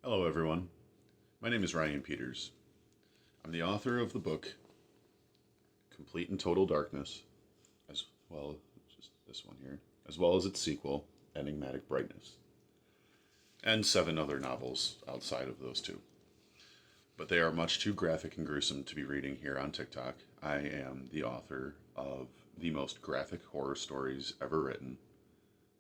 Hello, everyone. My name is Ryan Peters. I'm the author of the book Complete and Total Darkness, as well as just this one here, as well as its sequel, Enigmatic Brightness, and 7 other novels outside of those two. But they are much too graphic and gruesome to be reading here on TikTok. I am the author of the most graphic horror stories ever written,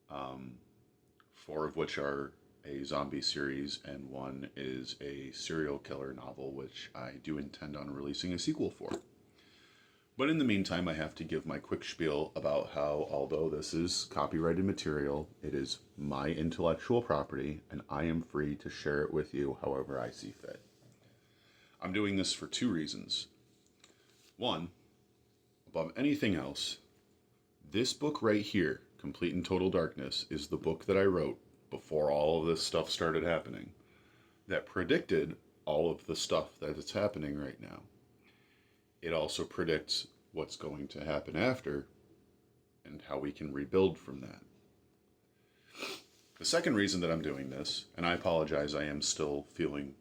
4 of which are a zombie series, and 1 is a serial killer novel, which I do intend on releasing a sequel for. But in the meantime, I have to give my quick spiel about how, although this is copyrighted material, it is my intellectual property, and I am free to share it with you however I see fit. I'm doing this for 2 reasons. 1, above anything else, this book right here, Complete and Total Darkness, is the book that I wrote before all of this stuff started happening, that predicted all of the stuff that is happening right now. It also predicts what's going to happen after and how we can rebuild from that. The second reason that I'm doing this, and I apologize, I am still feeling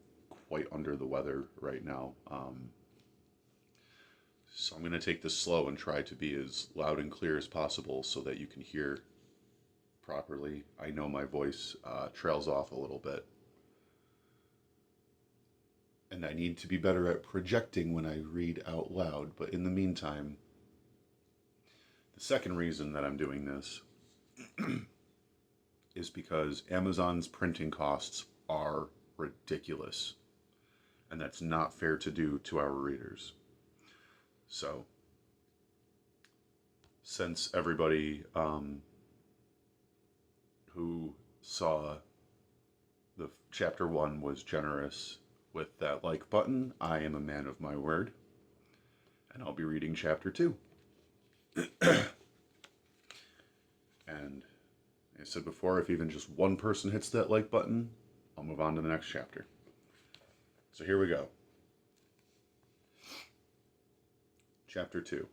quite under the weather right now, so I'm going to take this slow and try to be as loud and clear as possible so that you can hear properly. I know my voice trails off a little bit, and I need to be better at projecting when I read out loud. But in the meantime, the second reason that I'm doing this is because Amazon's printing costs are ridiculous, and that's not fair to do to our readers. So since everybody who saw the chapter 1 was generous with that like button, I am a man of my word, and I'll be reading chapter 2. And I said before, if even just one person hits that like button, I'll move on to the next chapter. So here we go. Chapter 2.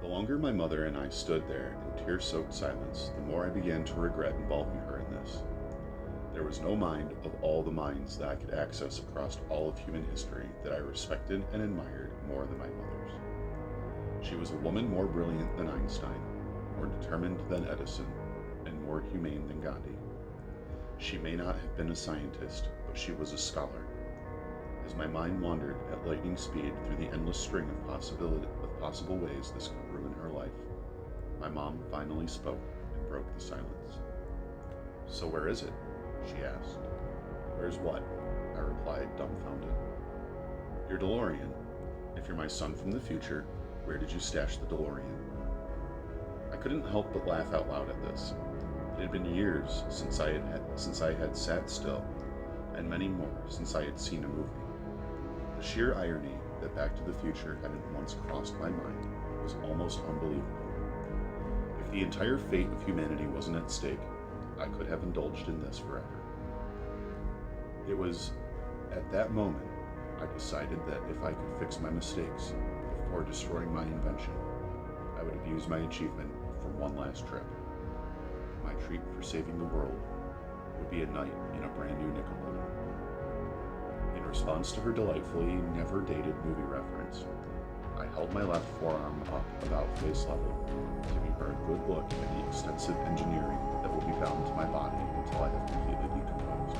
The longer my mother and I stood there in tear-soaked silence, the more I began to regret involving her in this. There was no mind of all the minds that I could access across all of human history that I respected and admired more than my mother's. She was a woman more brilliant than Einstein, more determined than Edison, and more humane than Gandhi. She may not have been a scientist, but she was a scholar. As my mind wandered at lightning speed through the endless string of possible ways this could ruin her life, my mom finally spoke and broke the silence. "So where is it?" she asked. "Where's what?" I replied, dumbfounded. "Your DeLorean. If you're my son from the future, where did you stash the DeLorean?" I couldn't help but laugh out loud at this. It had been years since I had sat still, and many more since I had seen a movie. The sheer irony that Back to the Future hadn't once crossed my mind was almost unbelievable. If the entire fate of humanity wasn't at stake, I could have indulged in this forever. It was at that moment I decided that if I could fix my mistakes before destroying my invention, I would abuse my achievement for one last trip. My treat for saving the world would be a night in a brand new Nickelodeon. In response to her delightfully never-dated movie reference, I held my left forearm up about face level, giving her a good look at the extensive engineering that will be bound to my body until I have completely decomposed.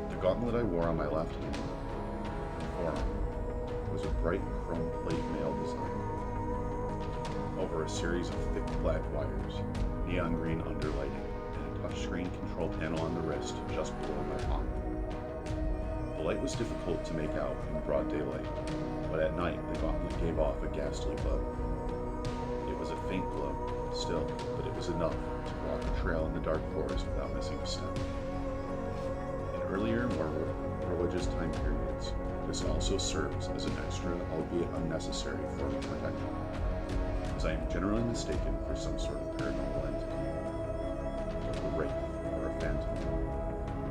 The gauntlet I wore on my left hand and forearm was a bright chrome plate mail design. Over a series of thick black wires, neon green underlighting, and a touchscreen control panel on the wrist just below my palm. The light was difficult to make out in broad daylight, but at night the gauntlet gave off a ghastly glow. It was a faint glow, still, but it was enough to walk a trail in the dark forest without missing a step. In earlier, more religious time periods, this also serves as an extra, albeit unnecessary, form of protection, as I am generally mistaken for some sort of paranormal entity, like a wraith or a phantom,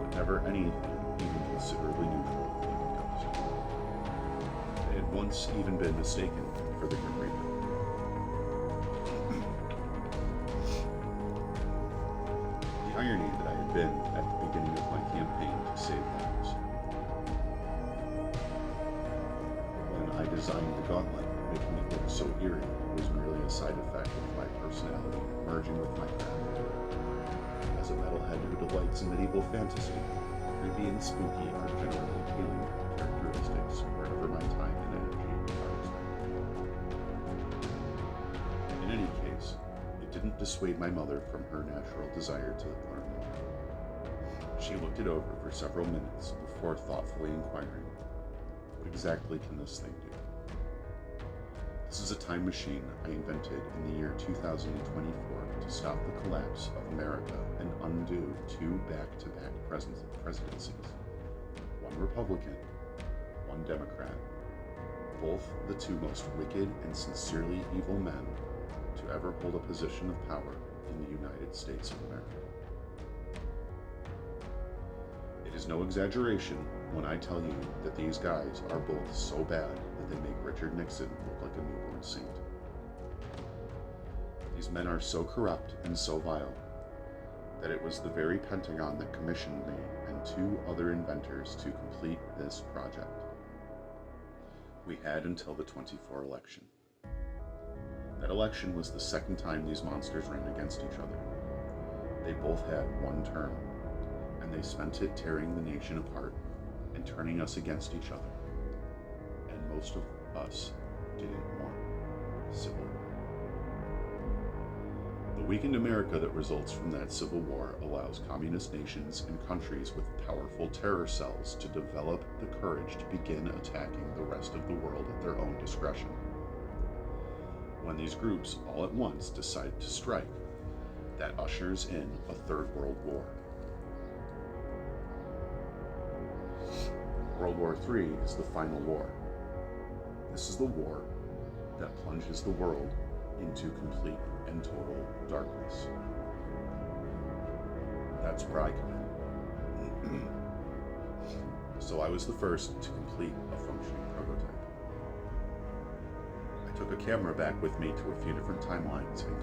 but never anything even considerably neutral like a ghost. They had once even been mistaken for the Grim Reaper. The The irony that I had been at the beginning of my campaign to save lives. When I designed the gauntlet, making it look so eerie was merely a side effect of my personality merging with my craft. As a metalhead who delights in medieval fantasy, creepy and spooky are generally appealing characteristics wherever my time and energy are expended. In any case, it didn't dissuade my mother from her natural desire to learn more. She looked it over for several minutes before thoughtfully inquiring, "What exactly can this thing do?" This is a time machine I invented in the year 2024 to stop the collapse of America and undo two back-to-back presidencies. One Republican, one Democrat, both the two most wicked and sincerely evil men to ever hold a position of power in the United States of America. It is no exaggeration when I tell you that these guys are both so bad that they make Richard Nixon look like a newborn saint. These men are so corrupt and so vile that it was the very Pentagon that commissioned me and two other inventors to complete this project. We had until the 24 election. That election was the second time these monsters ran against each other. They both had one term, and they spent it tearing the nation apart and turning us against each other. And most of us didn't want civil war. The weakened America that results from that civil war allows communist nations and countries with powerful terror cells to develop the courage to begin attacking the rest of the world at their own discretion. When these groups all at once decide to strike, that ushers in a third world war. World War III is the final war. This is the war that plunges the world into complete and total darkness. That's where I come in. So I was the first to complete a functioning prototype. I took a camera back with me to a few different timelines and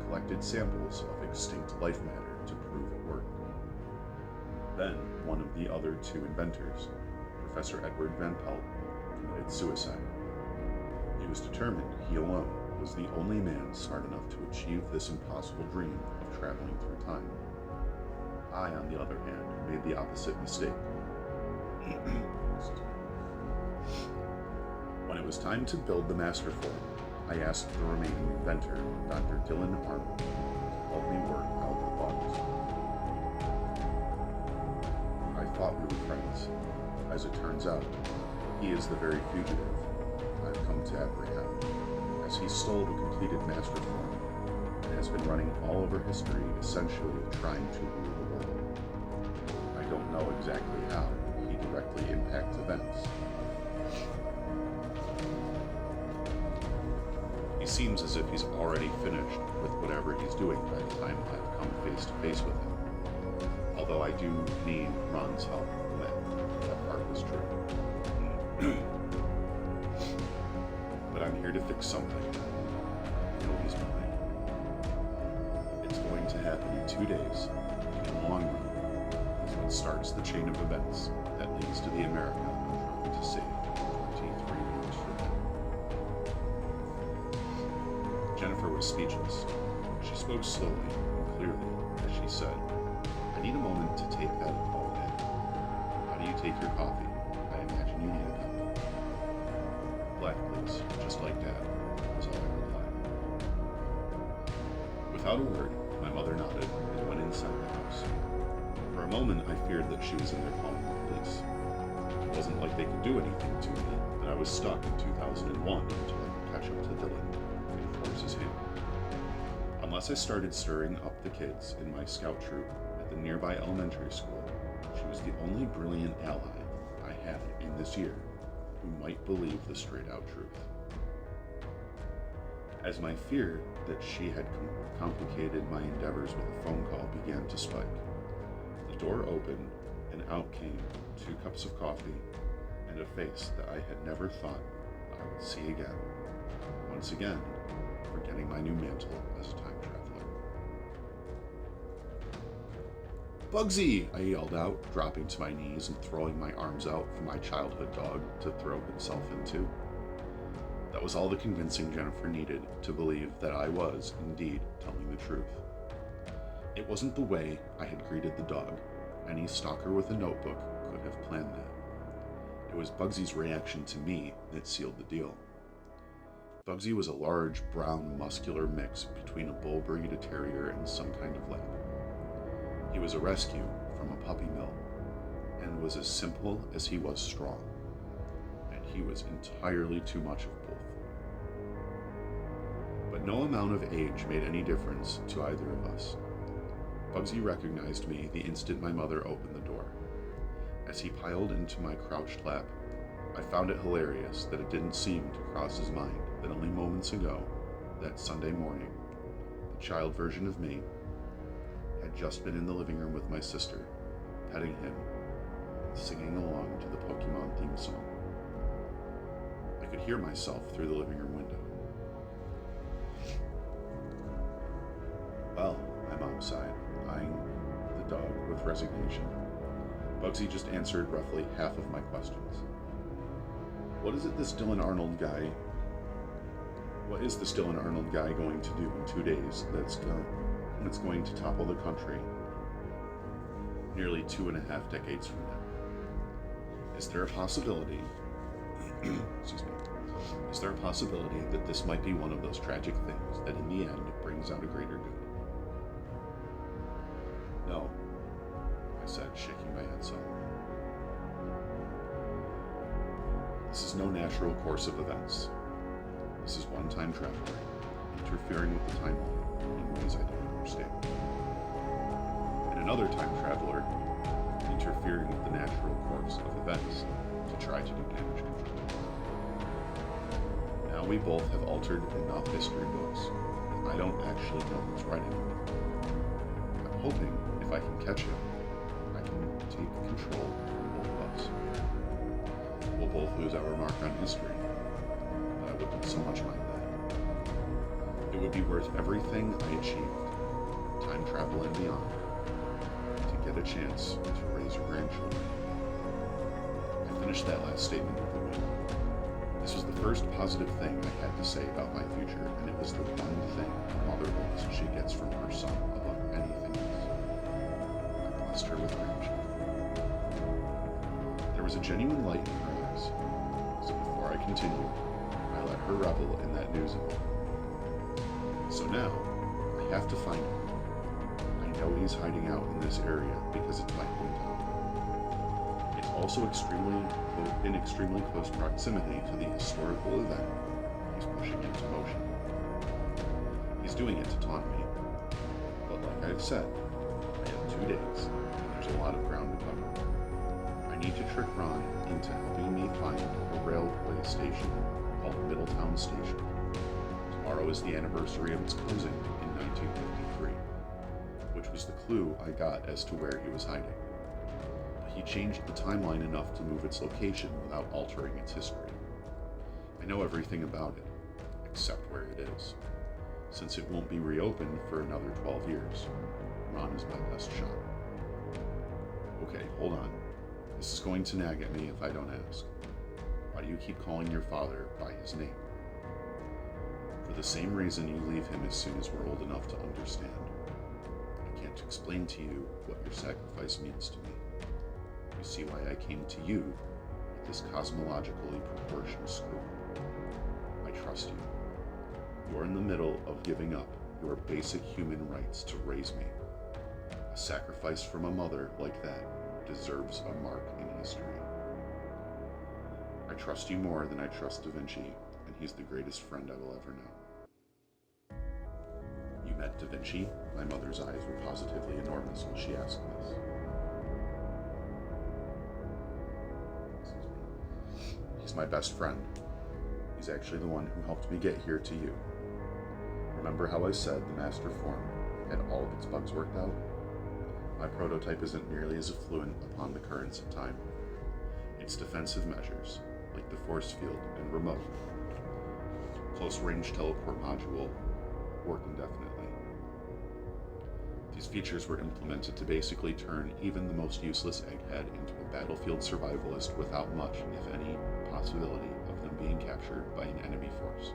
collected samples of extinct life matter to prove it worked. Then, one of the other two inventors, Professor Edward Van Pelt, committed suicide. He was determined he alone was the only man smart enough to achieve this impossible dream of traveling through time. I, on the other hand, made the opposite mistake. When it was time to build the master form, I asked the remaining inventor, Dr. Dylan Arnold, to help me work out the bugs. I thought we were friends. As it turns out, he is the very fugitive I've come to apprehend, as he stole the completed master form and has been running all over history, essentially trying to rule the world. I don't know exactly how he directly impacts events. He seems as if he's already finished with whatever he's doing by the time I've come face to face with him. Although I do need Ron's help, that part was true. But I'm here to fix something. I know he's behind. It's going to happen in 2 days. In the long run, is what starts the chain of events that leads to the America I'm trying to save 23 years from now. Jennifer was speechless. She spoke slowly and clearly as she said, "I need a moment to take that all in. How do you take your coffee? I imagine you need a cup." "Black, please, just like Dad," was all I replied. Without a word, my mother nodded and went inside the house. For a moment, I feared that she was in there calling the police. It wasn't like they could do anything to me, that I was stuck in 2001 until I could catch up to Dylan and force his hand. Unless I started stirring up the kids in my scout troop at the nearby elementary school, she was the only brilliant ally I had in this year who might believe the straight-out truth. As my fear that she had complicated my endeavors with a phone call began to spike, the door opened and out came 2 cups of coffee and a face that I had never thought I would see again. Once again, forgetting my new mantle as a time traveler. Bugsy! I yelled out, dropping to my knees and throwing my arms out for my childhood dog to throw himself into. That was all the convincing Jennifer needed to believe that I was, indeed, telling the truth. It wasn't the way I had greeted the dog. Any stalker with a notebook could have planned that. It was Bugsy's reaction to me that sealed the deal. Bugsy was a large, brown, muscular mix between a bull breed, a terrier, and some kind of lab. He was a rescue from a puppy mill, and was as simple as he was strong. And he was entirely too much of both. But no amount of age made any difference to either of us. Bugsy recognized me the instant my mother opened the door. As he piled into my crouched lap, I found it hilarious that it didn't seem to cross his mind that only moments ago, that Sunday morning, the child version of me had just been in the living room with my sister, petting him and singing along to the Pokemon theme song. I could hear myself through the living room window. Well, my mom sighed, eyeing the dog with resignation. Bugsy just answered roughly half of my questions. What is this Dylan Arnold guy going to do in 2 days that's going to topple the country nearly 2.5 decades from now? Is there a possibility is there a possibility that this might be one of those tragic things that in the end brings out a greater good? No, I said, shaking my head solemnly. This is no natural course of events. This is one time traveler, interfering with the timeline in ways I don't understand. And another time traveler, interfering with the natural course of events to try to do damage control. Now we both have altered enough history books, and I don't actually know who's writing them. I'm hoping if I can catch him, I can take control of both of us. We'll both lose our mark on history, but I wouldn't so much mind that. It would be worth everything I achieved, time travel and beyond, to get a chance to raise your grandchildren. I finished that last statement with a win. This was the first positive thing I had to say about my future, and it was the one thing a mother hopes she gets from her son above anything else. I blessed her with grandchildren. There was a genuine light in her eyes, so before I continued, I let her revel in that news of it. So now, I have to find him. I know he's hiding out in this area because it's my hometown. It's also in extremely close proximity to the historical event he's pushing into motion. He's doing it to taunt me, but like I've said, I have 2 days, and there's a lot of ground to cover. I need to trick Ron into helping me find a railway station called Middletown Station. Tomorrow is the anniversary of its closing in 1953, which was the clue I got as to where he was hiding. He changed the timeline enough to move its location without altering its history. I know everything about it, except where it is. Since it won't be reopened for another 12 years, Ron is my best shot. Okay, hold on. This is going to nag at me if I don't ask. Why do you keep calling your father by his name? For the same reason you leave him as soon as we're old enough to understand. I can't explain to you what your sacrifice means to me. You see why I came to you at this cosmologically proportioned school. I trust you. You're in the middle of giving up your basic human rights to raise me. A sacrifice from a mother like that deserves a mark in history. I trust you more than I trust Da Vinci, and he's the greatest friend I will ever know. You met Da Vinci? My mother's eyes were positively enormous when she asked this. He's my best friend. He's actually the one who helped me get here to you. Remember how I said the master form had all of its bugs worked out? My prototype isn't nearly as affluent upon the currents of time. Its defensive measures, like the force field and remote, close-range teleport module, work indefinitely. These features were implemented to basically turn even the most useless egghead into a battlefield survivalist without much, if any, possibility of them being captured by an enemy force,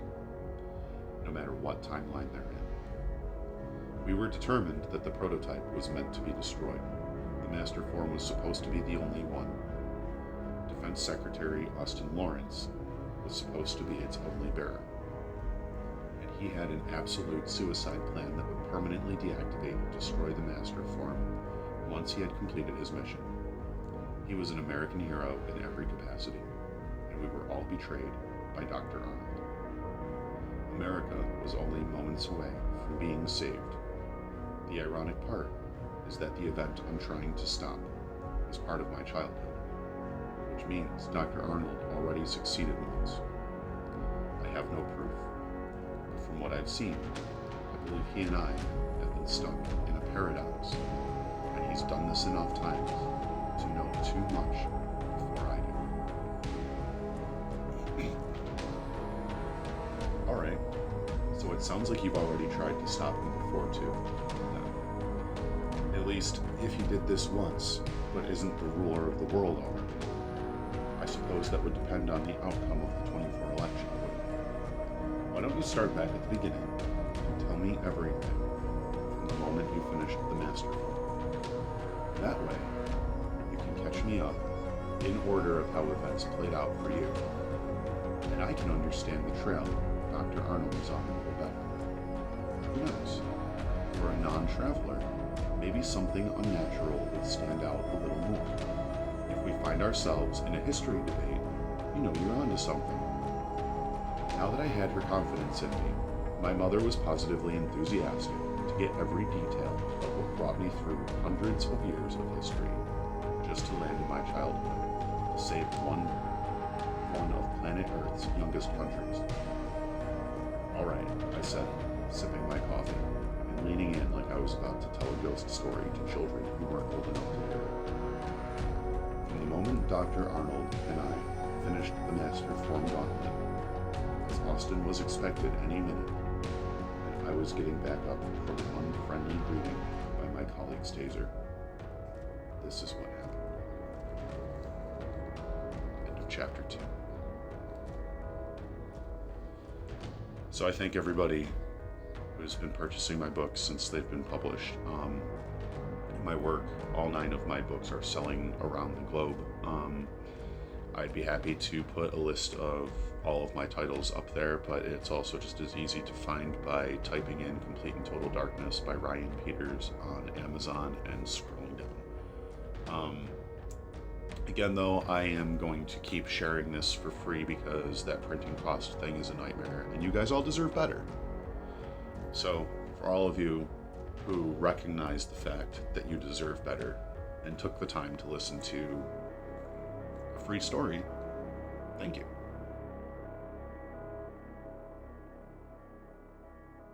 no matter what timeline they're in. We were determined that the prototype was meant to be destroyed. The master form was supposed to be the only one. Defense Secretary Austin Lawrence was supposed to be its only bearer. And he had an absolute suicide plan that would permanently deactivate and destroy the master form once he had completed his mission. He was an American hero in every capacity, and we were all betrayed by Dr. Arnold. America was only moments away from being saved. The ironic part is that the event I'm trying to stop is part of my childhood, which means Dr. Arnold already succeeded once. I have no proof, but from what I've seen, I believe he and I have been stuck in a paradox, and he's done this enough times to know too much before I do. Alright, so it sounds like you've already tried to stop him before too. At least, if he did this once, but isn't the ruler of the world already. I suppose that would depend on the outcome of the 24 election. Why don't you start back at the beginning and tell me everything from the moment you finished the master form. That way, you can catch me up in order of how events played out for you, and I can understand the trail Dr. Arnold was on a little better. Who knows? For a non-traveler, maybe something unnatural would stand out a little more. If we find ourselves in a history debate, you know you're onto something. Now that I had her confidence in me, my mother was positively enthusiastic to get every detail of what brought me through hundreds of years of history, just to land in my childhood, to save one of planet Earth's youngest countries. Alright, I said, sipping my coffee, and leaning in like I was about to tell a ghost story to children who weren't old enough to hear it. From the moment Dr. Arnold and I finished the Master Form Gauntlet, as Austin was expected any minute, and I was getting back up from an unfriendly greeting by my colleague's taser, this is what happened. End of chapter 2. So I thank everybody who's been purchasing my books since they've been published. My work, all 9 of my books are selling around the globe. I'd be happy to put a list of all of my titles up there, but it's also just as easy to find by typing in Complete and Total Darkness by Ryan Peters on Amazon and scrolling down. Again, though, I am going to keep sharing this for free because that printing cost thing is a nightmare, and you guys all deserve better. So, for all of you who recognize the fact that you deserve better and took the time to listen to a free story, thank you.